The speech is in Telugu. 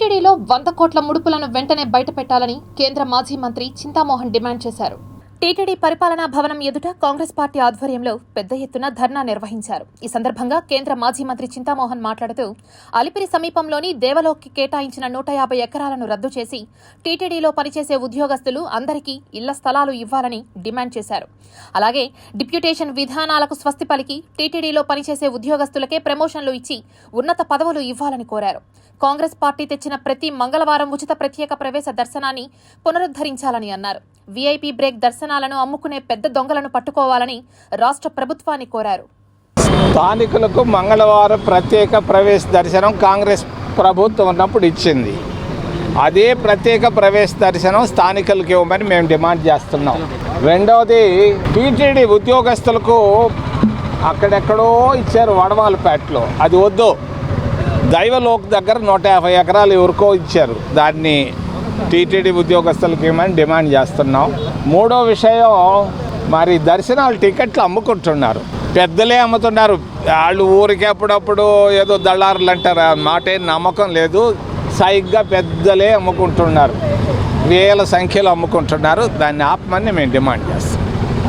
టీటీడీలో 100 కోట్ల ముడుపులను వెంటనే బయటపెట్టాలని కేంద్ర మాజీ మంత్రి చింతామోహన్ డిమాండ్ చేశారు. టీటీడీ పరిపాలనా భవనం ఎదుట కాంగ్రెస్ పార్టీ ఆధ్వర్యంలో పెద్ద ఎత్తున ధర్నా నిర్వహించారు. ఈ సందర్భంగా కేంద్ర మాజీ మంత్రి చింతామోహన్ మాట్లాడుతూ అలిపిరి సమీపంలోని దేవలోక్కి కేటాయించిన 150 ఎకరాలను రద్దు చేసి టీటీడీలో పనిచేసే ఉద్యోగస్తులు అందరికీ ఇళ్ల స్థలాలు ఇవ్వాలని డిమాండ్ చేశారు. అలాగే డిప్యూటేషన్ విధానాలకు స్వస్తి పలికి టీటీడీలో పనిచేసే ఉద్యోగస్తులకే ప్రమోషన్లు ఇచ్చి ఉన్నత పదవులు ఇవ్వాలని కోరారు. కాంగ్రెస్ పార్టీ తెచ్చిన ప్రతి మంగళవారం ఉచిత ప్రత్యేక ప్రవేశ దర్శనాన్ని పునరుద్ధరించాలని అన్నారు. వీఐపీ బ్రేక్ దర్శనాలను అమ్ముకునే పెద్ద దొంగలను పట్టుకోవాలని రాష్ట్ర ప్రభుత్వాన్ని కోరారు. స్థానికులకు మంగళవారం ప్రత్యేక ప్రవేశ దర్శనం కాంగ్రెస్ ప్రభుత్వం ఉన్నప్పుడు ఇచ్చింది. అదే ప్రత్యేక ప్రవేశ దర్శనం స్థానికులకు ఇవ్వమని మేము డిమాండ్ చేస్తున్నాం. రెండవది, టీటీడీ ఉద్యోగస్తులకు అక్కడెక్కడో ఇచ్చారు వడమాలపేటలో, అది వద్దు. దైవలోక్ దగ్గర 150 ఎకరాలు ఎవరికో ఇచ్చారు, దాన్ని టీటీడీ ఉద్యోగస్తులకు ఇవ్వమని డిమాండ్ చేస్తున్నాం. మూడో విషయం, మరి దర్శనాలు టికెట్లు అమ్ముకుంటున్నారు, పెద్దలే అమ్ముతున్నారు. వాళ్ళు ఊరికి అప్పుడప్పుడు ఏదో దళారులు అంటారు, మాటే నమ్మకం లేదు. సైగ్గా పెద్దలే అమ్ముకుంటున్నారు, వేల సంఖ్యలో అమ్ముకుంటున్నారు. దాన్ని ఆపమని మేము డిమాండ్